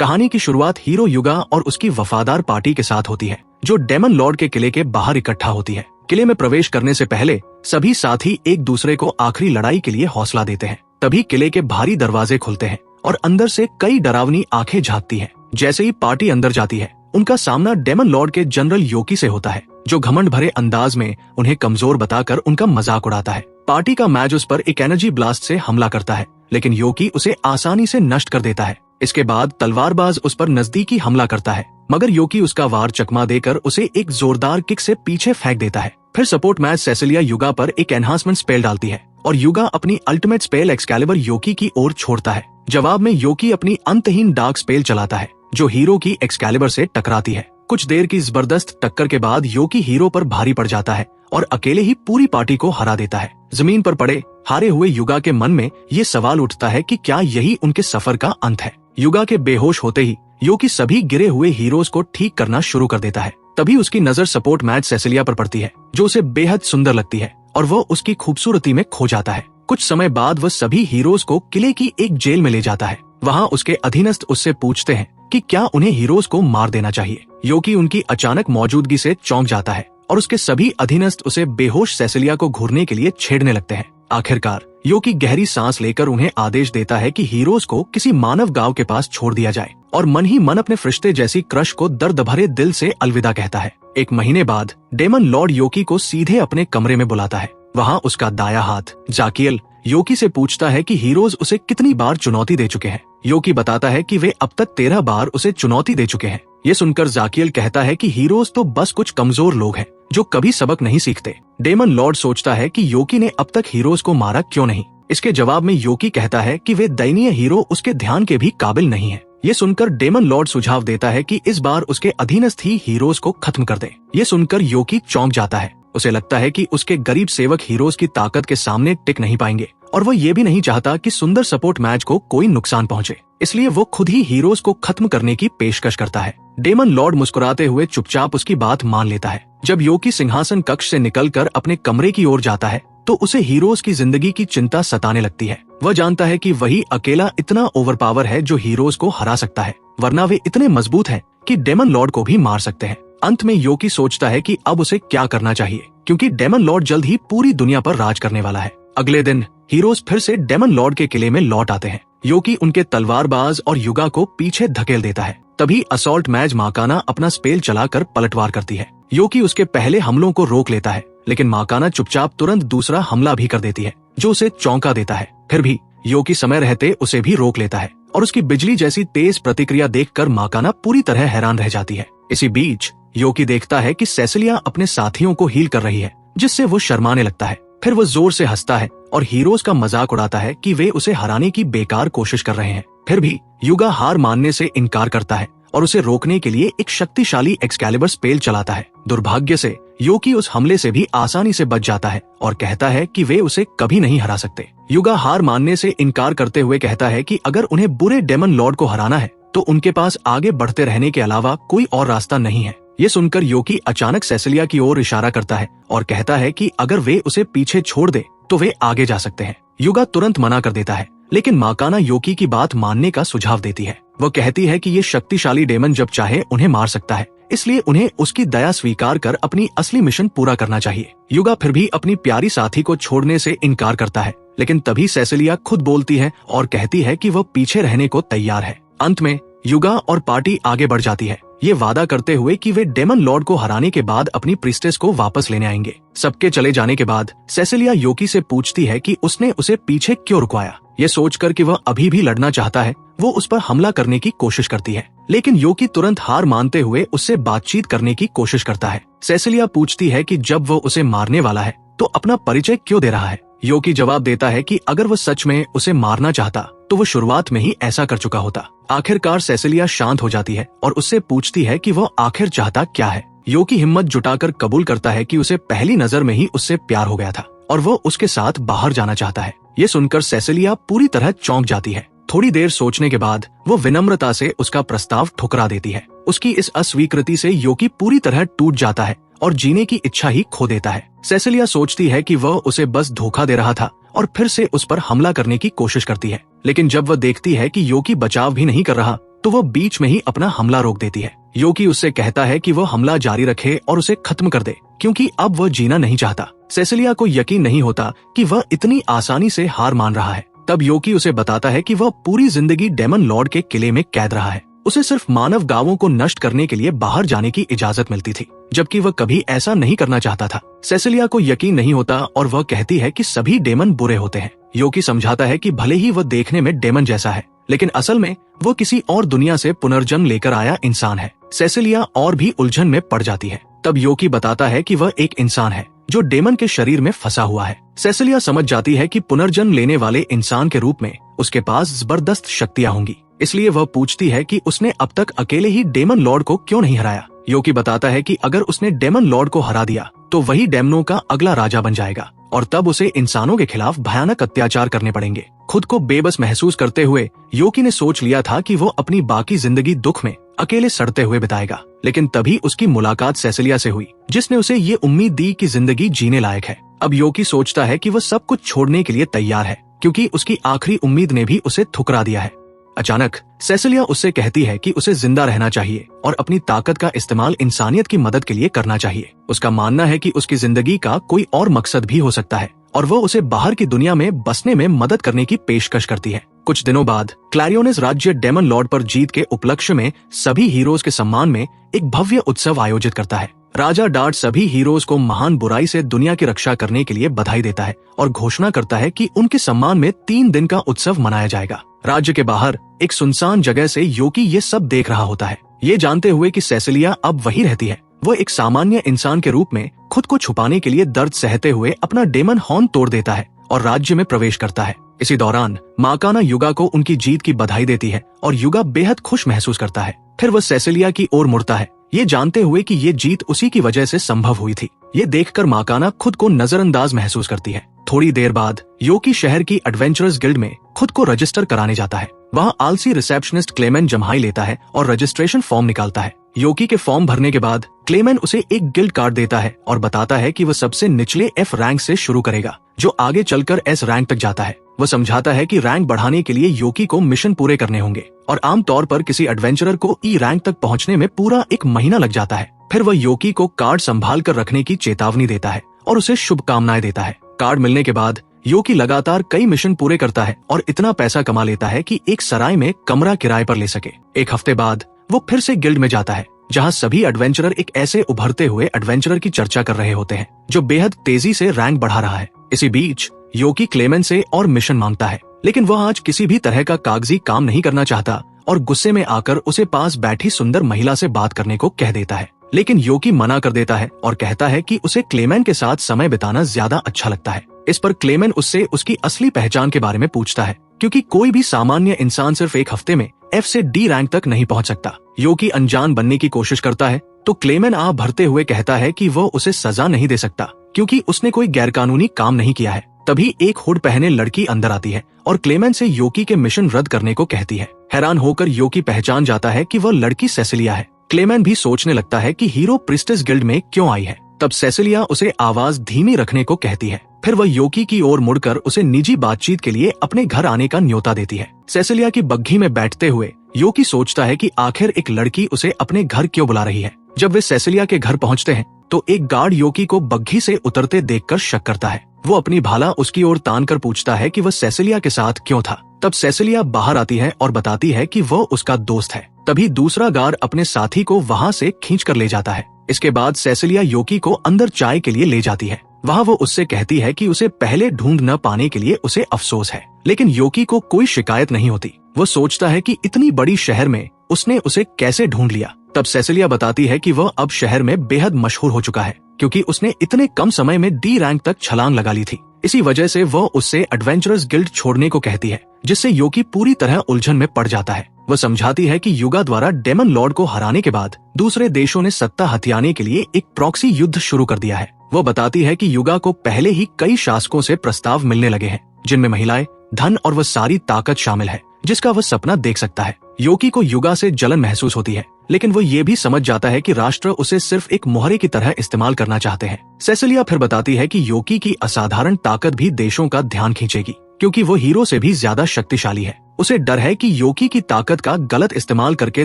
कहानी की शुरुआत हीरो युगा और उसकी वफादार पार्टी के साथ होती है, जो डेमन लॉर्ड के किले के बाहर इकट्ठा होती है। किले में प्रवेश करने से पहले सभी साथी एक दूसरे को आखिरी लड़ाई के लिए हौसला देते हैं। तभी किले के भारी दरवाजे खुलते हैं और अंदर से कई डरावनी आंखें झांकती हैं। जैसे ही पार्टी अंदर जाती है, उनका सामना डेमन लॉर्ड के जनरल योकी से होता है, जो घमंड भरे अंदाज में उन्हें कमजोर बताकर उनका मजाक उड़ाता है। पार्टी का मैच उस पर एक एनर्जी ब्लास्ट से हमला करता है, लेकिन योकी उसे आसानी से नष्ट कर देता है। इसके बाद तलवारबाज उस पर नजदीकी हमला करता है, मगर योकी उसका वार चकमा देकर उसे एक जोरदार किक से पीछे फेंक देता है। फिर सपोर्ट मैच सेसिलिया युगा पर एक एनहांसमेंट स्पेल डालती है और युगा अपनी अल्टीमेट स्पेल एक्सकैलिबर योकी की ओर छोड़ता है। जवाब में योकी अपनी अंतहीन डार्क स्पेल चलाता है, जो हीरो की एक्सकैलिबर से टकराती है। कुछ देर की जबरदस्त टक्कर के बाद योकी हीरो पर भारी पड़ जाता है और अकेले ही पूरी पार्टी को हरा देता है। जमीन पर पड़े हारे हुए युगा के मन में ये सवाल उठता है कि क्या यही उनके सफर का अंत है। युगा के बेहोश होते ही योकी सभी गिरे हुए हीरोज को ठीक करना शुरू कर देता है। तभी उसकी नजर सपोर्ट मैच सेसिलिया पर पड़ती है, जो उसे बेहद सुंदर लगती है और वो उसकी खूबसूरती में खो जाता है। कुछ समय बाद वह सभी हीरोज को किले की एक जेल में ले जाता है। वहाँ उसके अधीनस्थ उससे पूछते हैं कि क्या उन्हें हीरोज को मार देना चाहिए। योकी उनकी अचानक मौजूदगी से चौंक जाता है और उसके सभी अधीनस्थ उसे बेहोश सेसिलिया को घूरने के लिए छेड़ने लगते हैं। आखिरकार योकी गहरी सांस लेकर उन्हें आदेश देता है कि हीरोज को किसी मानव गांव के पास छोड़ दिया जाए और मन ही मन अपने फरिश्ते जैसी क्रश को दर्द भरे दिल से अलविदा कहता है। एक महीने बाद डेमन लॉर्ड योकी को सीधे अपने कमरे में बुलाता है। वहाँ उसका दाया हाथ जाकियल योकी से पूछता है कि हीरोज उसे कितनी बार चुनौती दे चुके हैं। योकी बताता है कि वे अब तक 13 बार उसे चुनौती दे चुके हैं। ये सुनकर जाकियल कहता है कि हीरोज तो बस कुछ कमजोर लोग हैं जो कभी सबक नहीं सीखते। डेमन लॉर्ड सोचता है कि योकी ने अब तक हीरोज को मारा क्यों नहीं। इसके जवाब में योकी कहता है कि वे दयनीय हीरो उसके ध्यान के भी काबिल नहीं है। ये सुनकर डेमन लॉर्ड सुझाव देता है कि इस बार उसके अधीनस्थ ही हीरोज को खत्म कर दे। ये सुनकर योकी चौंक जाता है। उसे लगता है कि उसके गरीब सेवक हीरोज की ताकत के सामने टिक नहीं पाएंगे और वो ये भी नहीं चाहता कि सुंदर सपोर्ट मैच को कोई नुकसान पहुंचे। इसलिए वो खुद ही हीरोज को खत्म करने की पेशकश करता है। डेमन लॉर्ड मुस्कुराते हुए चुपचाप उसकी बात मान लेता है। जब योकी सिंहासन कक्ष से निकलकर अपने कमरे की ओर जाता है, तो उसे हीरोज की जिंदगी की चिंता सताने लगती है। वह जानता है कि वही अकेला इतना ओवरपावर है जो हीरोज को हरा सकता है, वरना वे इतने मजबूत हैं कि डेमन लॉर्ड को भी मार सकते हैं। अंत में योकी सोचता है कि अब उसे क्या करना चाहिए, क्योंकि डेमन लॉर्ड जल्द ही पूरी दुनिया पर राज करने वाला है। अगले दिन हीरोज फिर से डेमन लॉर्ड के किले में लौट आते हैं। योकी उनके तलवारबाज और युगा को पीछे धकेल देता है। तभी असॉल्ट मैज माकाना अपना स्पेल चलाकर पलटवार करती है। योकी उसके पहले हमलों को रोक लेता है, लेकिन माकाना चुपचाप तुरंत दूसरा हमला भी कर देती है, जो उसे चौंका देता है। फिर भी योकी समय रहते उसे भी रोक लेता है और उसकी बिजली जैसी तेज प्रतिक्रिया देखकर माकाना पूरी तरह हैरान रह जाती है। इसी बीच योकी देखता है कि सेसिलिया अपने साथियों को हील कर रही है, जिससे वो शर्माने लगता है। फिर वो जोर से हंसता है और हीरोज का मजाक उड़ाता है कि वे उसे हराने की बेकार कोशिश कर रहे हैं। फिर भी युगा हार मानने से इनकार करता है और उसे रोकने के लिए एक शक्तिशाली एक्सकैलिबर स्पेल चलाता है। दुर्भाग्य से योकी उस हमले से भी आसानी से बच जाता है और कहता है कि वे उसे कभी नहीं हरा सकते। युगा हार मानने से इनकार करते हुए कहता है कि अगर उन्हें बुरे डेमन लॉर्ड को हराना है, तो उनके पास आगे बढ़ते रहने के अलावा कोई और रास्ता नहीं है। ये सुनकर योकी अचानक सेसिलिया की ओर इशारा करता है और कहता है कि अगर वे उसे पीछे छोड़ दे तो वे आगे जा सकते हैं। युगा तुरंत मना कर देता है, लेकिन माकाना योकी की बात मानने का सुझाव देती है। वो कहती है कि ये शक्तिशाली डेमन जब चाहे उन्हें मार सकता है, इसलिए उन्हें उसकी दया स्वीकार कर अपनी असली मिशन पूरा करना चाहिए। युगा फिर भी अपनी प्यारी साथी को छोड़ने से इनकार करता है, लेकिन तभी सेसिलिया खुद बोलती है और कहती है कि वह पीछे रहने को तैयार है। अंत में युगा और पार्टी आगे बढ़ जाती है, ये वादा करते हुए कि वे डेमन लॉर्ड को हराने के बाद अपनी प्रिस्टेस को वापस लेने आएंगे। सबके चले जाने के बाद सेसिलिया योकी से पूछती है कि उसने उसे पीछे क्यों रुकवाया। ये सोचकर कि वह अभी भी लड़ना चाहता है, वो उस पर हमला करने की कोशिश करती है, लेकिन योकी तुरंत हार मानते हुए उससे बातचीत करने की कोशिश करता है। सेसिलिया पूछती है कि जब वो उसे मारने वाला है तो अपना परिचय क्यों दे रहा है। योकी जवाब देता है कि अगर वो सच में उसे मारना चाहता तो वो शुरुआत में ही ऐसा कर चुका होता। आखिरकार सेसिलिया शांत हो जाती है और उससे पूछती है कि वो आखिर चाहता क्या है। योकी हिम्मत जुटाकर कबूल करता है कि उसे पहली नजर में ही उससे प्यार हो गया था और वो उसके साथ बाहर जाना चाहता है। ये सुनकर सेसिलिया पूरी तरह चौंक जाती है। थोड़ी देर सोचने के बाद वो विनम्रता से उसका प्रस्ताव ठुकरा देती है। उसकी इस अस्वीकृति से योकी पूरी तरह टूट जाता है और जीने की इच्छा ही खो देता है। सेसिलिया सोचती है कि वह उसे बस धोखा दे रहा था और फिर से उस पर हमला करने की कोशिश करती है, लेकिन जब वह देखती है कि योकी बचाव भी नहीं कर रहा तो वह बीच में ही अपना हमला रोक देती है। योकी उससे कहता है कि वह हमला जारी रखे और उसे खत्म कर दे, क्योंकि अब वह जीना नहीं चाहता। सेसिलिया को यकीन नहीं होता कि वह इतनी आसानी से हार मान रहा है। तब योकी उसे बताता है कि वह पूरी जिंदगी डेमन लॉर्ड के किले में कैद रहा है। उसे सिर्फ मानव गांवों को नष्ट करने के लिए बाहर जाने की इजाजत मिलती थी, जबकि वह कभी ऐसा नहीं करना चाहता था। सेसिलिया को यकीन नहीं होता और वह कहती है कि सभी डेमन बुरे होते हैं। योकी समझाता है कि भले ही वह देखने में डेमन जैसा है, लेकिन असल में वो किसी और दुनिया से पुनर्जन्म लेकर आया इंसान है। सेसिलिया और भी उलझन में पड़ जाती है। तब योकी बताता है कि वह एक इंसान है जो डेमन के शरीर में फंसा हुआ है। सेसिलिया समझ जाती है कि पुनर्जन्म लेने वाले इंसान के रूप में उसके पास जबरदस्त शक्तियां होंगी, इसलिए वह पूछती है कि उसने अब तक अकेले ही डेमन लॉर्ड को क्यों नहीं हराया। योकी बताता है कि अगर उसने डेमन लॉर्ड को हरा दिया तो वही डेमनों का अगला राजा बन जाएगा और तब उसे इंसानों के खिलाफ भयानक अत्याचार करने पड़ेंगे। खुद को बेबस महसूस करते हुए योकी ने सोच लिया था कि वो अपनी बाकी जिंदगी दुख में अकेले सड़ते हुए बिताएगा, लेकिन तभी उसकी मुलाकात सेसिलिया से हुई, जिसने उसे ये उम्मीद दी कि जिंदगी जीने लायक है। अब योकी सोचता है कि वह सब कुछ छोड़ने के लिए तैयार है, क्योंकि उसकी आखिरी उम्मीद ने भी उसे ठुकरा दिया है। अचानक सेसिलिया उससे कहती है कि उसे जिंदा रहना चाहिए और अपनी ताकत का इस्तेमाल इंसानियत की मदद के लिए करना चाहिए। उसका मानना है कि उसकी जिंदगी का कोई और मकसद भी हो सकता है और वो उसे बाहर की दुनिया में बसने में मदद करने की पेशकश करती है। कुछ दिनों बाद क्लैरियोनिस राज्य डेमन लॉर्ड पर जीत के उपलक्ष्य में सभी हीरोज के सम्मान में एक भव्य उत्सव आयोजित करता है। राजा डार्ट सभी हीरोज को महान बुराई से दुनिया की रक्षा करने के लिए बधाई देता है और घोषणा करता है कि उनके सम्मान में 3 दिन का उत्सव मनाया जाएगा। राज्य के बाहर एक सुनसान जगह से योकी ये सब देख रहा होता है, ये जानते हुए कि सेसिलिया अब वही रहती है। वो एक सामान्य इंसान के रूप में खुद को छुपाने के लिए दर्द सहते हुए अपना डेमन हॉर्न तोड़ देता है और राज्य में प्रवेश करता है। इसी दौरान माकाना युगा को उनकी जीत की बधाई देती है और युगा बेहद खुश महसूस करता है। फिर वह सेसिलिया की ओर मुड़ता है, ये जानते हुए कि ये जीत उसी की वजह से संभव हुई थी। ये देखकर माकाना खुद को नजरअंदाज महसूस करती है। थोड़ी देर बाद योकी शहर की एडवेंचरर्स गिल्ड में खुद को रजिस्टर कराने जाता है। वहाँ आलसी रिसेप्शनिस्ट क्लेमेन जम्हाई लेता है और रजिस्ट्रेशन फॉर्म निकालता है। योकी के फॉर्म भरने के बाद क्लेमेन उसे एक गिल्ड कार्ड देता है और बताता है कि वह सबसे निचले F रैंक से शुरू करेगा, जो आगे चलकर S रैंक तक जाता है। वह समझाता है कि रैंक बढ़ाने के लिए योकी को मिशन पूरे करने होंगे और आमतौर पर किसी एडवेंचरर को E रैंक तक पहुंचने में पूरा 1 महीना लग जाता है। फिर वह योकी को कार्ड संभाल कर रखने की चेतावनी देता है और उसे शुभकामनाएं देता है। कार्ड मिलने के बाद योकी लगातार कई मिशन पूरे करता है और इतना पैसा कमा लेता है कि एक सराय में कमरा किराए पर ले सके। 1 हफ्ते बाद वो फिर से गिल्ड में जाता है, जहाँ सभी एडवेंचरर एक ऐसे उभरते हुए एडवेंचरर की चर्चा कर रहे होते हैं जो बेहद तेजी से रैंक बढ़ा रहा है। इसी बीच योकी क्लेमेन से और मिशन मांगता है, लेकिन वह आज किसी भी तरह का कागजी काम नहीं करना चाहता और गुस्से में आकर उसे पास बैठी सुंदर महिला से बात करने को कह देता है। लेकिन योकी मना कर देता है और कहता है कि उसे क्लेमेन के साथ समय बिताना ज्यादा अच्छा लगता है। इस पर क्लेमेन उससे उसकी असली पहचान के बारे में पूछता है, क्योंकि कोई भी सामान्य इंसान सिर्फ 1 हफ्ते में F से D रैंक तक नहीं पहुंच सकता। योकी अनजान बनने की कोशिश करता है तो क्लेमेन आह भरते हुए कहता है कि वो उसे सजा नहीं दे सकता क्योंकि उसने कोई गैरकानूनी काम नहीं किया है। तभी एक हुड पहने लड़की अंदर आती है और क्लेमेन से योकी के मिशन रद्द करने को कहती है। हैरान होकर योकी पहचान जाता है कि वह लड़की सेसिलिया है। क्लेमेन भी सोचने लगता है कि हीरो प्रिस्टेस गिल्ड में क्यों आई है। तब सेसिलिया उसे आवाज धीमी रखने को कहती है। फिर वह योकी की ओर मुड़कर उसे निजी बातचीत के लिए अपने घर आने का न्योता देती है। सेसिलिया की बग्घी में बैठते हुए योकी सोचता है कि आखिर एक लड़की उसे अपने घर क्यों बुला रही है। जब वे सेसिलिया के घर पहुंचते हैं तो एक गार्ड योकी को बग्घी से उतरते देखकर शक करता है। वो अपनी भाला उसकी ओर तान कर पूछता है कि वह सेसिलिया के साथ क्यों था। तब सेसिलिया बाहर आती है और बताती है कि वह उसका दोस्त है। तभी दूसरा गार्ड अपने साथी को वहाँ से खींच कर ले जाता है। इसके बाद सेसिलिया योकी को अंदर चाय के लिए ले जाती है। वहाँ वो उससे कहती है कि उसे पहले ढूंढ न पाने के लिए उसे अफसोस है, लेकिन योकी को कोई शिकायत नहीं होती। वो सोचता है कि इतनी बड़ी शहर में उसने उसे कैसे ढूंढ लिया। तब सेसिलिया बताती है कि वह अब शहर में बेहद मशहूर हो चुका है, क्योंकि उसने इतने कम समय में D रैंक तक छलांग लगा ली थी। इसी वजह से वह उससे एडवेंचरर्स गिल्ड छोड़ने को कहती है, जिससे योकी पूरी तरह उलझन में पड़ जाता है। वह समझाती है कि युगा द्वारा डेमन लॉर्ड को हराने के बाद दूसरे देशों ने सत्ता हथियाने के लिए एक प्रॉक्सी युद्ध शुरू कर दिया है। वो बताती है कि युगा को पहले ही कई शासकों से प्रस्ताव मिलने लगे हैं, जिनमें महिलाएं, धन और वह सारी ताकत शामिल है जिसका वह सपना देख सकता है। योकी को युगा से जलन महसूस होती है, लेकिन वो ये भी समझ जाता है कि राष्ट्र उसे सिर्फ एक मोहरे की तरह इस्तेमाल करना चाहते हैं। सेसिलिया फिर बताती है कि योकी की असाधारण ताकत भी देशों का ध्यान खींचेगी, क्योंकि वो हीरो से भी ज्यादा शक्तिशाली है। उसे डर है कि योकी की ताकत का गलत इस्तेमाल करके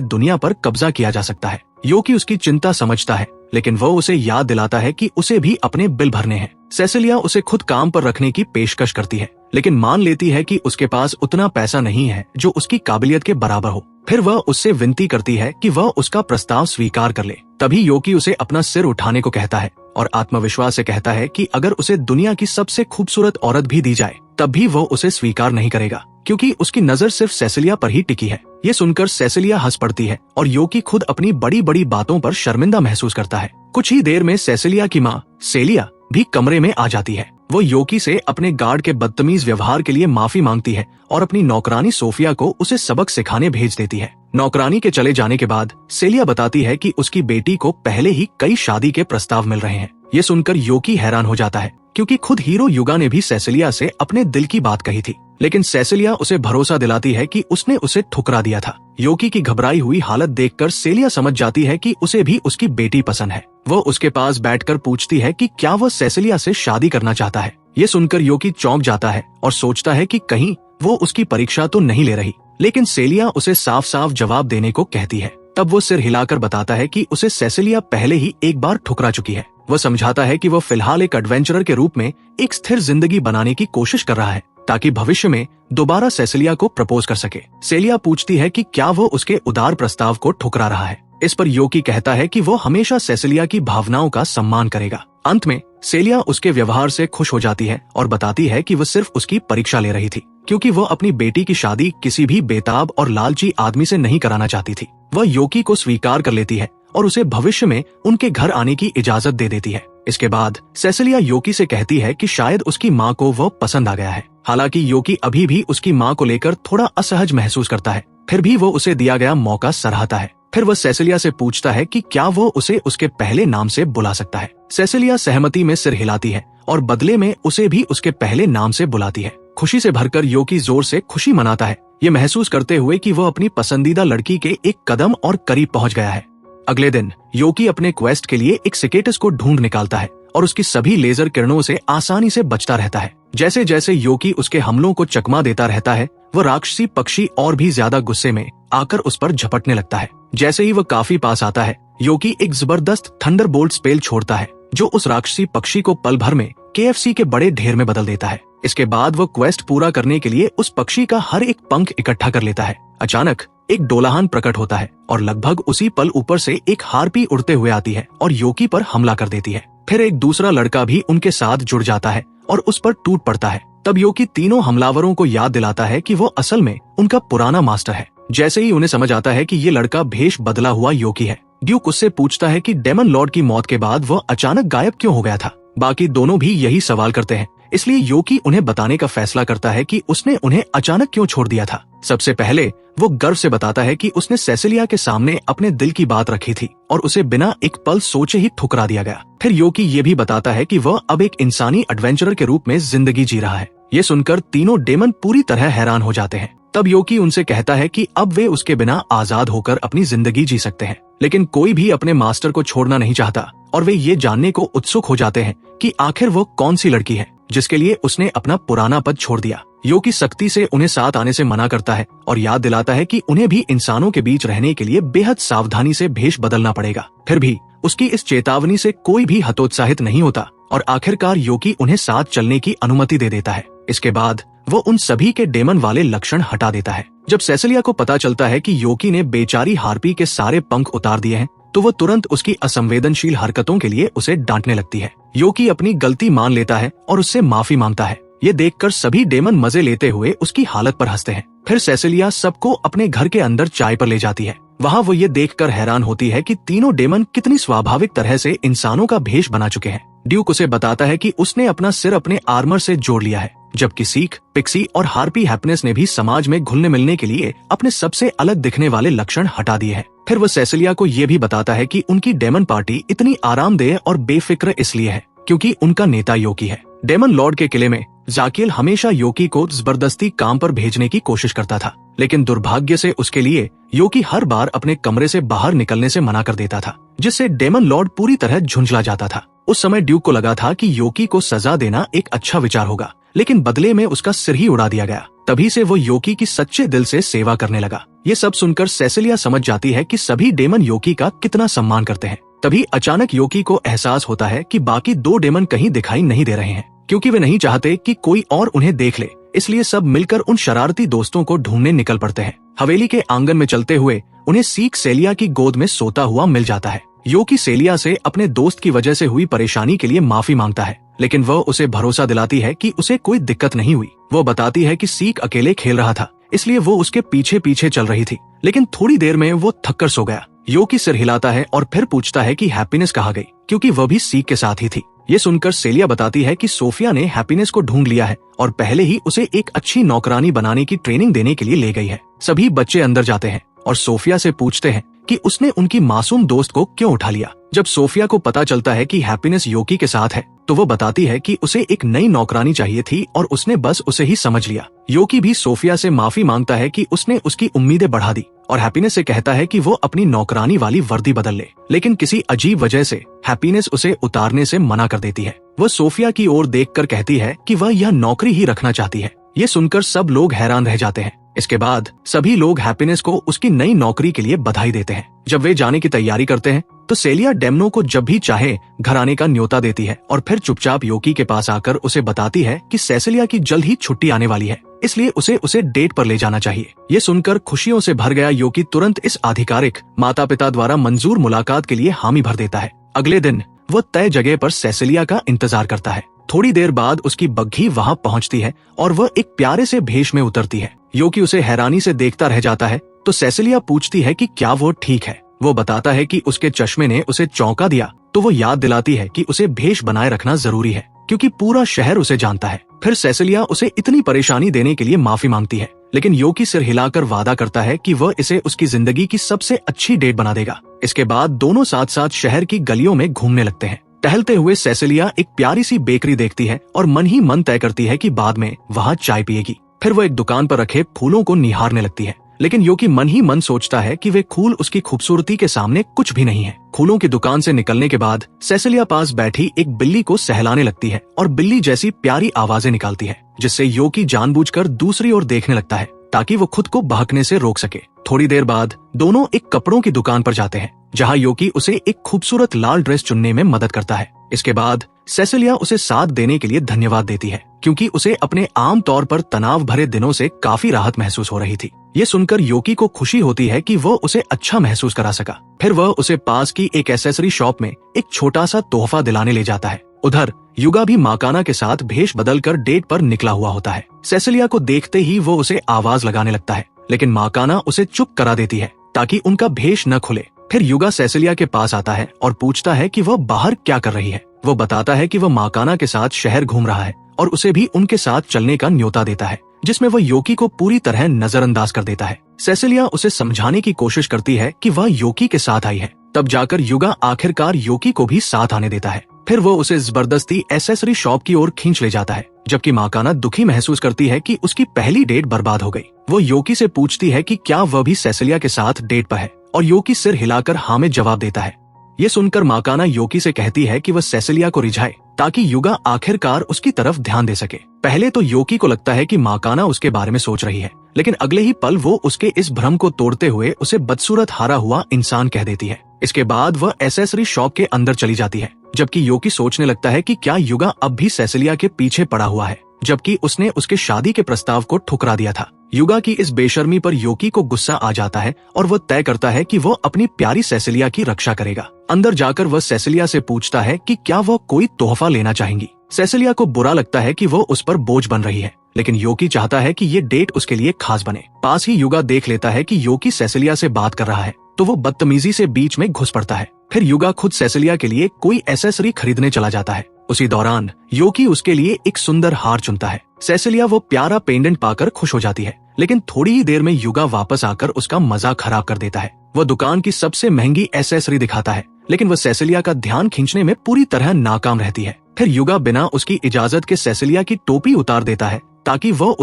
दुनिया पर कब्जा किया जा सकता है। योकी उसकी चिंता समझता है, लेकिन वो उसे याद दिलाता है कि उसे भी अपने बिल भरने हैं। सेसिलिया उसे खुद काम पर रखने की पेशकश करती है, लेकिन मान लेती है कि उसके पास उतना पैसा नहीं है जो उसकी काबिलियत के बराबर हो। फिर वह उससे विनती करती है कि वह उसका प्रस्ताव स्वीकार कर ले। तभी योकी उसे अपना सिर उठाने को कहता है और आत्मविश्वास से कहता है कि अगर उसे दुनिया की सबसे खूबसूरत औरत भी दी जाए तब भी वो उसे स्वीकार नहीं करेगा, क्योंकि उसकी नजर सिर्फ सेसिलिया पर ही टिकी है। ये सुनकर सेसिलिया हंस पड़ती है और योकी खुद अपनी बड़ी बड़ी बातों पर शर्मिंदा महसूस करता है। कुछ ही देर में सेसिलिया की माँ सेलिया भी कमरे में आ जाती है। वो योकी से अपने गार्ड के बदतमीज व्यवहार के लिए माफी मांगती है और अपनी नौकरानी सोफिया को उसे सबक सिखाने भेज देती है। नौकरानी के चले जाने के बाद सेलिया बताती है कि उसकी बेटी को पहले ही कई शादी के प्रस्ताव मिल रहे हैं। ये सुनकर योकी हैरान हो जाता है, क्योंकि खुद हीरो युगा ने भी सेसिलिया से अपने दिल की बात कही थी, लेकिन सेसिलिया उसे भरोसा दिलाती है कि उसने उसे ठुकरा दिया था। योकी की घबराई हुई हालत देखकर सेलिया समझ जाती है कि उसे भी उसकी बेटी पसंद है। वो उसके पास बैठकर पूछती है कि क्या वह सेसिलिया से शादी करना चाहता है। ये सुनकर योकी चौंक जाता है और सोचता है कि कहीं वो उसकी परीक्षा तो नहीं ले रही, लेकिन सेलिया उसे साफ साफ जवाब देने को कहती है। तब वो सिर हिलाकर बताता है कि उसे सेसिलिया पहले ही एक बार ठुकरा चुकी है। वह समझाता है कि वह फिलहाल एक एडवेंचरर के रूप में एक स्थिर जिंदगी बनाने की कोशिश कर रहा है, ताकि भविष्य में दोबारा सेसिलिया को प्रपोज कर सके। सेलिया पूछती है कि क्या वो उसके उदार प्रस्ताव को ठुकरा रहा है। इस पर योकी कहता है कि वो हमेशा सेसिलिया की भावनाओं का सम्मान करेगा। अंत में सेलिया उसके व्यवहार से खुश हो जाती है और बताती है कि वह सिर्फ उसकी परीक्षा ले रही थी, क्योंकि वो अपनी बेटी की शादी किसी भी बेताब और लालची आदमी से नहीं कराना चाहती थी। वह योकी को स्वीकार कर लेती है और उसे भविष्य में उनके घर आने की इजाजत दे देती है। इसके बाद सेसिलिया योकी से कहती है कि शायद उसकी माँ को वो पसंद आ गया है। हालांकि योकी अभी भी उसकी माँ को लेकर थोड़ा असहज महसूस करता है, फिर भी वो उसे दिया गया मौका सराहता है। फिर वह सेसिलिया से पूछता है कि क्या वो उसे उसके पहले नाम से बुला सकता है। सेसिलिया सहमति में सिर हिलाती है और बदले में उसे भी उसके पहले नाम से बुलाती है। खुशी से भरकर योकी जोर से खुशी मनाता है, ये महसूस करते हुए कि वो अपनी पसंदीदा लड़की के एक कदम और करीब पहुंच गया है। अगले दिन योकी अपने क्वेस्ट के लिए एक सिकेटस को ढूंढ निकालता है और उसकी सभी लेजर किरणों से आसानी से बचता रहता है। जैसे जैसे योकी उसके हमलों को चकमा देता रहता है, वह राक्षसी पक्षी और भी ज्यादा गुस्से में आकर उस पर झपटने लगता है। जैसे ही वह काफी पास आता है, योकी एक जबरदस्त थंडरबोल्ट स्पेल छोड़ता है, जो उस राक्षसी पक्षी को पल भर में KFC के बड़े ढेर में बदल देता है। इसके बाद वो क्वेस्ट पूरा करने के लिए उस पक्षी का हर एक पंख इकट्ठा कर लेता है। अचानक एक डोलाहान प्रकट होता है और लगभग उसी पल ऊपर से एक हार्पी उड़ते हुए आती है और योकी पर हमला कर देती है। फिर एक दूसरा लड़का भी उनके साथ जुड़ जाता है और उस पर टूट पड़ता है। तब योकी तीनों हमलावरों को याद दिलाता है कि वो असल में उनका पुराना मास्टर है। जैसे ही उन्हें समझ आता है कि ये लड़का भेष बदला हुआ योकी है, ड्यूक उससे पूछता है कि डेमन लॉर्ड की मौत के बाद वह अचानक गायब क्यों हो गया था। बाकी दोनों भी यही सवाल करते हैं, इसलिए योकी उन्हें बताने का फैसला करता है कि उसने उन्हें अचानक क्यों छोड़ दिया था। सबसे पहले वो गर्व से बताता है कि उसने सेसिलिया के सामने अपने दिल की बात रखी थी और उसे बिना एक पल सोचे ही ठुकरा दिया गया। फिर योकी ये भी बताता है कि वह अब एक इंसानी एडवेंचरर के रूप में जिंदगी जी रहा है। ये सुनकर तीनों डेमन पूरी तरह हैरान हो जाते हैं। तब योकी उनसे कहता है कि अब वे उसके बिना आजाद होकर अपनी जिंदगी जी सकते हैं, लेकिन कोई भी अपने मास्टर को छोड़ना नहीं चाहता और वे ये जानने को उत्सुक हो जाते हैं कि आखिर वो कौन सी लड़की है जिसके लिए उसने अपना पुराना पद छोड़ दिया। योकी सख्ती से उन्हें साथ आने से मना करता है और याद दिलाता है कि उन्हें भी इंसानों के बीच रहने के लिए बेहद सावधानी से भेष बदलना पड़ेगा। फिर भी उसकी इस चेतावनी से कोई भी हतोत्साहित नहीं होता और आखिरकार योकी उन्हें साथ चलने की अनुमति दे देता है। इसके बाद वो उन सभी के डेमन वाले लक्षण हटा देता है। जब सेसिलिया को पता चलता है कि योकी ने बेचारी हार्पी के सारे पंख उतार दिए हैं, तो वो तुरंत उसकी असंवेदनशील हरकतों के लिए उसे डांटने लगती है। योकी अपनी गलती मान लेता है और उससे माफी मांगता है। ये देखकर सभी डेमन मजे लेते हुए उसकी हालत पर हंसते हैं। फिर सेसिलिया सबको अपने घर के अंदर चाय पर ले जाती है। वहाँ वो ये देखकर हैरान होती है कि तीनों डेमन कितनी स्वाभाविक तरह से इंसानों का भेष बना चुके हैं। ड्यूक उसे बताता है कि उसने अपना सिर अपने आर्मर से जोड़ लिया है, जबकि सीक, पिक्सी और हार्पी हैप्पीनेस ने भी समाज में घुलने मिलने के लिए अपने सबसे अलग दिखने वाले लक्षण हटा दिए हैं। फिर वो सेसिलिया को ये भी बताता है कि उनकी डेमन पार्टी इतनी आरामदेह और बेफिक्र इसलिए है क्योंकि उनका नेता योकी है। डेमन लॉर्ड के किले में जाकियल हमेशा योकी को जबरदस्ती काम पर भेजने की कोशिश करता था, लेकिन दुर्भाग्य से उसके लिए योकी हर बार अपने कमरे से बाहर निकलने से मना कर देता था, जिससे डेमन लॉर्ड पूरी तरह झुंझला जाता था। उस समय ड्यूक को लगा था कि योकी को सजा देना एक अच्छा विचार होगा, लेकिन बदले में उसका सिर ही उड़ा दिया गया। तभी से वो योकी की सच्चे दिल से सेवा करने लगा। ये सब सुनकर सेसिलिया समझ जाती है कि सभी डेमन योकी का कितना सम्मान करते हैं। तभी अचानक योकी को एहसास होता है कि बाकी 2 डेमन कहीं दिखाई नहीं दे रहे हैं, क्योंकि वे नहीं चाहते कि कोई और उन्हें देख ले। इसलिए सब मिलकर उन शरारती दोस्तों को ढूंढने निकल पड़ते हैं। हवेली के आंगन में चलते हुए उन्हें सीक सेलिया की गोद में सोता हुआ मिल जाता है। योकी सेलिया से अपने दोस्त की वजह से हुई परेशानी के लिए माफी मांगता है, लेकिन वह उसे भरोसा दिलाती है कि उसे कोई दिक्कत नहीं हुई। वो बताती है कि सीक अकेले खेल रहा था, इसलिए वो उसके पीछे पीछे चल रही थी, लेकिन थोड़ी देर में वो थककर सो गया। योकी सिर हिलाता है और फिर पूछता है कि हैप्पीनेस कहाँ गई, क्योंकि वह भी सीक के साथ ही थी। ये सुनकर सेलिया बताती है कि सोफिया ने हैप्पीनेस को ढूंढ लिया है और पहले ही उसे एक अच्छी नौकरानी बनाने की ट्रेनिंग देने के लिए ले गई है। सभी बच्चे अंदर जाते हैं और सोफिया से पूछते हैं कि उसने उनकी मासूम दोस्त को क्यों उठा लिया। जब सोफिया को पता चलता है कि हैप्पीनेस योकी के साथ है, तो वो बताती है कि उसे एक नई नौकरानी चाहिए थी और उसने बस उसे ही समझ लिया। योकी भी सोफिया से माफी मांगता है कि उसने उसकी उम्मीदें बढ़ा दी और हैप्पीनेस से कहता है कि वो अपनी नौकरानी वाली वर्दी बदल ले, लेकिन किसी अजीब वजह से हैप्पीनेस उसे उतारने से मना कर देती है। वह सोफिया की ओर देखकर कहती है कि वह यह नौकरी ही रखना चाहती है। ये सुनकर सब लोग हैरान रह जाते हैं। इसके बाद सभी लोग हैप्पीनेस को उसकी नई नौकरी के लिए बधाई देते हैं। जब वे जाने की तैयारी करते हैं तो सेलिया डेमनो को जब भी चाहे घर आने का न्योता देती है और फिर चुपचाप योकी के पास आकर उसे बताती है कि सेसिलिया की जल्द ही छुट्टी आने वाली है, इसलिए उसे डेट पर ले जाना चाहिए। ये सुनकर खुशियों से भर गया योकी तुरंत इस आधिकारिक माता पिता द्वारा मंजूर मुलाकात के लिए हामी भर देता है। अगले दिन वह तय जगह पर सेसिलिया का इंतजार करता है। थोड़ी देर बाद उसकी बग्घी वहाँ पहुँचती है और वह एक प्यारे से भेष में उतरती है। योकी उसे हैरानी से देखता रह जाता है, तो सेसिलिया पूछती है कि क्या वो ठीक है। वो बताता है कि उसके चश्मे ने उसे चौंका दिया, तो वो याद दिलाती है कि उसे भेष बनाए रखना जरूरी है, क्योंकि पूरा शहर उसे जानता है। फिर सेसिलिया उसे इतनी परेशानी देने के लिए माफी मांगती है, लेकिन योकी सिर हिलाकर वादा करता है कि वह इसे उसकी जिंदगी की सबसे अच्छी डेट बना देगा। इसके बाद दोनों साथ साथ शहर की गलियों में घूमने लगते हैं। टहलते हुए सेसिलिया एक प्यारी सी बेकरी देखती है और मन ही मन तय करती है कि बाद में वहाँ चाय पिएगी। फिर वो एक दुकान पर रखे फूलों को निहारने लगती है, लेकिन योकी मन ही मन सोचता है कि वे फूल उसकी खूबसूरती के सामने कुछ भी नहीं है। फूलों की दुकान से निकलने के बाद सेसिलिया पास बैठी एक बिल्ली को सहलाने लगती है और बिल्ली जैसी प्यारी आवाजें निकालती है, जिससे योकी जानबूझकर दूसरी ओर देखने लगता है ताकि वो खुद को बहकने से रोक सके। थोड़ी देर बाद दोनों एक कपड़ों की दुकान पर जाते हैं, जहाँ योकी उसे एक खूबसूरत लाल ड्रेस चुनने में मदद करता है। इसके बाद सेसिलिया उसे साथ देने के लिए धन्यवाद देती है, क्योंकि उसे अपने आम तौर पर तनाव भरे दिनों से काफी राहत महसूस हो रही थी। ये सुनकर योकी को खुशी होती है कि वो उसे अच्छा महसूस करा सका। फिर वह उसे पास की एक एक्सेसरी शॉप में एक छोटा सा तोहफा दिलाने ले जाता है। उधर युगा भी माकाना के साथ भेष बदलकर डेट पर निकला हुआ होता है। सेसिलिया को देखते ही वो उसे आवाज लगाने लगता है, लेकिन माकाना उसे चुप करा देती है ताकि उनका भेष न खुले। फिर युगा सेसिलिया के पास आता है और पूछता है कि वह बाहर क्या कर रही है। वो बताता है कि वह माकाना के साथ शहर घूम रहा है और उसे भी उनके साथ चलने का न्योता देता है, जिसमें वह योकी को पूरी तरह नजरअंदाज कर देता है। सेसिलिया उसे समझाने की कोशिश करती है कि वह योकी के साथ आई है। तब जाकर युगा आखिरकार योकी को भी साथ आने देता है। फिर वो उसे जबरदस्ती एक्सेसरी शॉप की ओर खींच ले जाता है, जबकि माकाना दुखी महसूस करती है कि उसकी पहली डेट बर्बाद हो गई। वो योकी से पूछती है कि क्या वह भी सेसिलिया के साथ डेट पर है, और योकी सिर हिलाकर हाँ में जवाब देता है। ये सुनकर माकाना योकी से कहती है कि वह सेसिलिया को रिझाए ताकि युगा आखिरकार उसकी तरफ ध्यान दे सके। पहले तो योकी को लगता है कि माकाना उसके बारे में सोच रही है, लेकिन अगले ही पल वो उसके इस भ्रम को तोड़ते हुए उसे बदसूरत हारा हुआ इंसान कह देती है। इसके बाद वह एक्सेसरी शॉप के अंदर चली जाती है, जबकि योकी सोचने लगता है कि क्या युगा अब भी सेसिलिया के पीछे पड़ा हुआ है, जबकि उसने उसके शादी के प्रस्ताव को ठुकरा दिया था। युगा की इस बेशर्मी पर योकी को गुस्सा आ जाता है और वह तय करता है कि वह अपनी प्यारी सेसिलिया की रक्षा करेगा। अंदर जाकर वह सेसिलिया से पूछता है कि क्या वह कोई तोहफा लेना चाहेंगी। सेसिलिया को बुरा लगता है कि वह उस पर बोझ बन रही है, लेकिन योकी चाहता है कि ये डेट उसके लिए खास बने। पास ही युगा देख लेता है कि योकी सेसिलिया से बात कर रहा है, तो वो बदतमीजी से बीच में घुस पड़ता है। फिर युगा खुद सेसिलिया के लिए कोई एक्सेसरी खरीदने चला जाता है। उसी दौरान योकी उसके लिए एक सुंदर हार चुनता है। सेसिलिया वो प्यारा पेंडेंट पाकर खुश हो जाती है, लेकिन थोड़ी ही देर में युगा वापस आकर उसका मजाक खराब कर देता है। वह दुकान की सबसे महंगी एक्सेसरी दिखाता है, लेकिन वह सेसिलिया का ध्यान खींचने में पूरी तरह नाकाम रहती है। फिर युगा बिना उसकी इजाजत के सेसिलिया की टोपी उतार देता है ताकि वह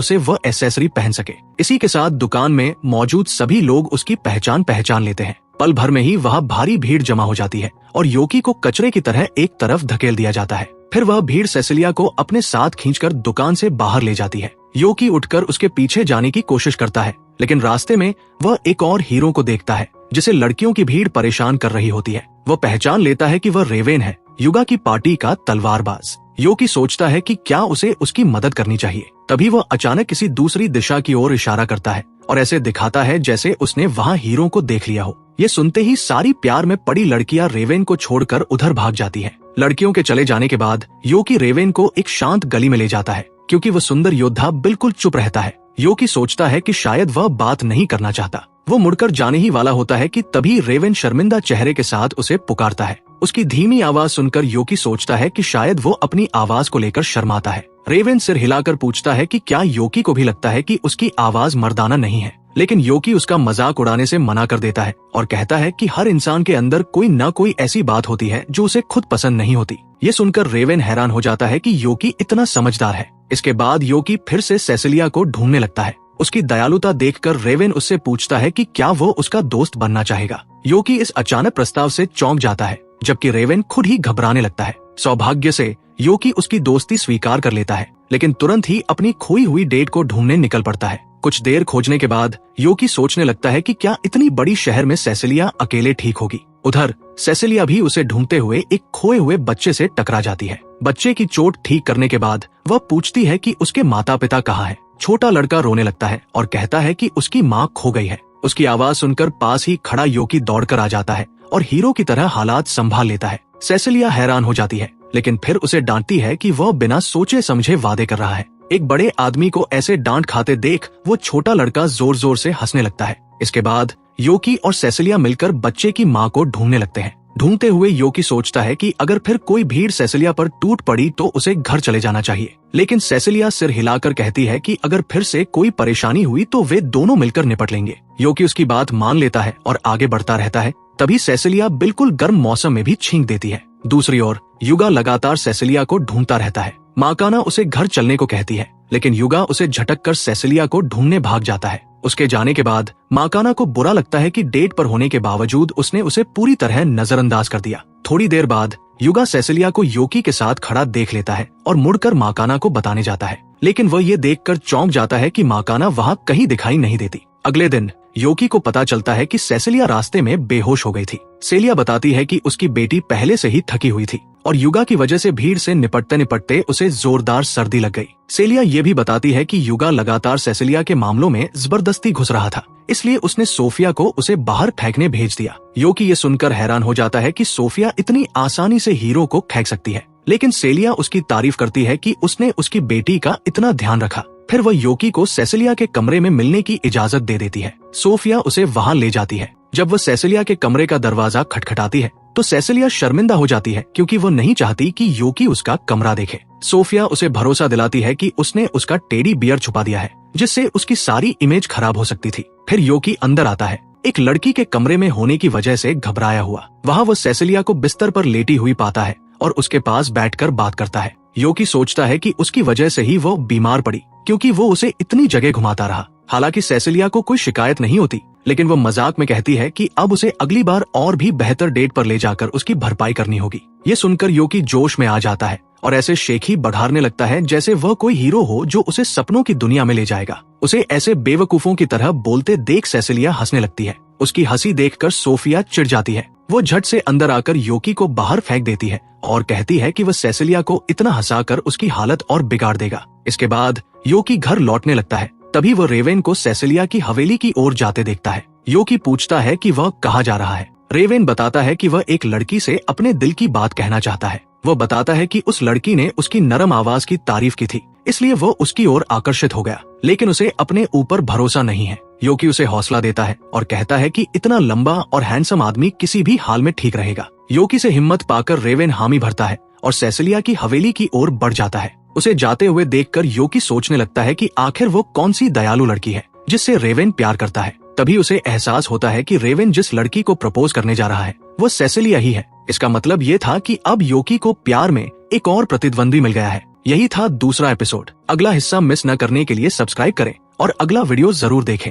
एक्सेसरी पहन सके। इसी के साथ दुकान में मौजूद सभी लोग उसकी पहचान लेते हैं। पल भर में ही वहाँ भारी भीड़ जमा हो जाती है और योकी को कचरे की तरह एक तरफ धकेल दिया जाता है। फिर वह भीड़ सेसिलिया को अपने साथ खींचकर दुकान से बाहर ले जाती है। योकी उठकर उसके पीछे जाने की कोशिश करता है, लेकिन रास्ते में वह एक और हीरो को देखता है जिसे लड़कियों की भीड़ परेशान कर रही होती है। वह पहचान लेता है कि वह रेवेन है, युगा की पार्टी का तलवारबाज। योकी सोचता है कि क्या उसे उसकी मदद करनी चाहिए। तभी वह अचानक किसी दूसरी दिशा की ओर इशारा करता है और ऐसे दिखाता है जैसे उसने वहाँ हीरो को देख लिया हो। ये सुनते ही सारी प्यार में पड़ी लड़कियां रेवेन को छोड़कर उधर भाग जाती हैं। लड़कियों के चले जाने के बाद योकी रेवेन को एक शांत गली में ले जाता है, क्योंकि वह सुंदर योद्धा बिल्कुल चुप रहता है। योकी सोचता है कि शायद वह बात नहीं करना चाहता। वो मुड़कर जाने ही वाला होता है कि तभी रेवेन शर्मिंदा चेहरे के साथ उसे पुकारता है। उसकी धीमी आवाज सुनकर योकी सोचता है कि शायद वो अपनी आवाज को लेकर शर्माता है। रेवेन सिर हिलाकर पूछता है कि क्या योकी को भी लगता है कि उसकी आवाज मर्दाना नहीं है, लेकिन योकी उसका मजाक उड़ाने से मना कर देता है और कहता है कि हर इंसान के अंदर कोई न कोई ऐसी बात होती है जो उसे खुद पसंद नहीं होती। ये सुनकर रेवेन हैरान हो जाता है कि योकी इतना समझदार है। इसके बाद योकी फिर से सेसिलिया को ढूंढने लगता है। उसकी दयालुता देखकर रेवेन उससे पूछता है कि क्या वो उसका दोस्त बनना चाहेगा। योकी इस अचानक प्रस्ताव से चौंक जाता है, जबकि रेवेन खुद ही घबराने लगता है। सौभाग्य से योकी उसकी दोस्ती स्वीकार कर लेता है, लेकिन तुरंत ही अपनी खोई हुई डेट को ढूंढने निकल पड़ता है। कुछ देर खोजने के बाद योकी सोचने लगता है कि क्या इतनी बड़ी शहर में सेसिलिया अकेले ठीक होगी। उधर सेसिलिया भी उसे ढूंढते हुए एक खोए हुए बच्चे से टकरा जाती है। बच्चे की चोट ठीक करने के बाद वह पूछती है कि उसके माता पिता कहाँ हैं। छोटा लड़का रोने लगता है और कहता है कि उसकी माँ खो गई है। उसकी आवाज सुनकर पास ही खड़ा योकी दौड़कर आ जाता है और हीरो की तरह हालात संभाल लेता है। सेसिलिया हैरान हो जाती है, लेकिन फिर उसे डांटती है कि वह बिना सोचे समझे वादे कर रहा है। एक बड़े आदमी को ऐसे डांट खाते देख वो छोटा लड़का जोर जोर से हंसने लगता है। इसके बाद योकी और सेसिलिया मिलकर बच्चे की माँ को ढूंढने लगते हैं। ढूंढते हुए योकी सोचता है कि अगर फिर कोई भीड़ सेसिलिया पर टूट पड़ी तो उसे घर चले जाना चाहिए, लेकिन सेसिलिया सिर हिलाकर कहती है कि अगर फिर से कोई परेशानी हुई तो वे दोनों मिलकर निपट लेंगे। योकी उसकी बात मान लेता है और आगे बढ़ता रहता है। तभी सेसिलिया बिल्कुल गर्म मौसम में भी छींक देती है। दूसरी ओर युगा लगातार सेसिलिया को ढूंढता रहता है। माकाना उसे घर चलने को कहती है, लेकिन युगा उसे झटक कर सेसिलिया को ढूंढने भाग जाता है। उसके जाने के बाद माकाना को बुरा लगता है कि डेट पर होने के बावजूद उसने उसे पूरी तरह नजरअंदाज कर दिया। थोड़ी देर बाद युगा सेसिलिया को योकी के साथ खड़ा देख लेता है और मुड़कर माकाना को बताने जाता है, लेकिन वह ये देखकर चौंक जाता है कि माकाना वहाँ कहीं दिखाई नहीं देती। अगले दिन योकी को पता चलता है कि सेसिलिया रास्ते में बेहोश हो गई थी। सेलिया बताती है कि उसकी बेटी पहले से ही थकी हुई थी और युगा की वजह से भीड़ से निपटते निपटते उसे जोरदार सर्दी लग गई। सेलिया ये भी बताती है कि युगा लगातार सेसिलिया के मामलों में जबरदस्ती घुस रहा था, इसलिए उसने सोफिया को उसे बाहर फेंकने भेज दिया। योकी ये सुनकर हैरान हो जाता है कि सोफिया इतनी आसानी से हीरो को फेंक सकती है, लेकिन सेलिया उसकी तारीफ करती है कि उसने उसकी बेटी का इतना ध्यान रखा। फिर वह योकी को सेसिलिया के कमरे में मिलने की इजाजत दे देती है। सोफिया उसे वहाँ ले जाती है। जब वह सेसिलिया के कमरे का दरवाजा खटखटाती है तो सेसिलिया शर्मिंदा हो जाती है, क्योंकि वो नहीं चाहती कि योकी उसका कमरा देखे। सोफिया उसे भरोसा दिलाती है कि उसने उसका टेडी बियर छुपा दिया है, जिससे उसकी सारी इमेज खराब हो सकती थी। फिर योकी अंदर आता है, एक लड़की के कमरे में होने की वजह से घबराया हुआ। वहाँ वो सेसिलिया को बिस्तर पर लेटी हुई पाता है और उसके पास बैठकर बात करता है। योकी सोचता है कि उसकी वजह से ही वो बीमार पड़ी, क्योंकि वो उसे इतनी जगह घुमाता रहा। हालांकि सेसिलिया को कोई शिकायत नहीं होती, लेकिन वो मजाक में कहती है कि अब उसे अगली बार और भी बेहतर डेट पर ले जाकर उसकी भरपाई करनी होगी। ये सुनकर योकी जोश में आ जाता है और ऐसे शेखी बढ़ाने लगता है जैसे वह कोई हीरो हो जो उसे सपनों की दुनिया में ले जाएगा। उसे ऐसे बेवकूफों की तरह बोलते देख सेसिलिया हंसने लगती है। उसकी हंसी देखकर सोफिया चिढ़ जाती है। वो झट से अंदर आकर योकी को बाहर फेंक देती है और कहती है कि वह सेसिलिया को इतना हंसाकर उसकी हालत और बिगाड़ देगा। इसके बाद योकी घर लौटने लगता है। तभी वो रेवेन को सेसिलिया की हवेली की ओर जाते देखता है। योकी पूछता है कि वह कहाँ जा रहा है। रेवेन बताता है कि वह एक लड़की से अपने दिल की बात कहना चाहता है। वो बताता है कि उस लड़की ने उसकी नरम आवाज की तारीफ की थी, इसलिए वो उसकी ओर आकर्षित हो गया, लेकिन उसे अपने ऊपर भरोसा नहीं है। योकी उसे हौसला देता है और कहता है कि इतना लंबा और हैंडसम आदमी किसी भी हाल में ठीक रहेगा। योकी से हिम्मत पाकर रेवेन हामी भरता है और सेसिलिया की हवेली की ओर बढ़ जाता है। उसे जाते हुए देखकर योकी सोचने लगता है कि आखिर वो कौन सी दयालु लड़की है जिससे रेवेन प्यार करता है। तभी उसे एहसास होता है कि रेवेन जिस लड़की को प्रपोज करने जा रहा है वो सेसिलिया ही है। इसका मतलब ये था कि अब योकी को प्यार में एक और प्रतिद्वंदी मिल गया है। यही था दूसरा एपिसोड। अगला हिस्सा मिस न करने के लिए सब्सक्राइब करें और अगला वीडियो जरूर देखें।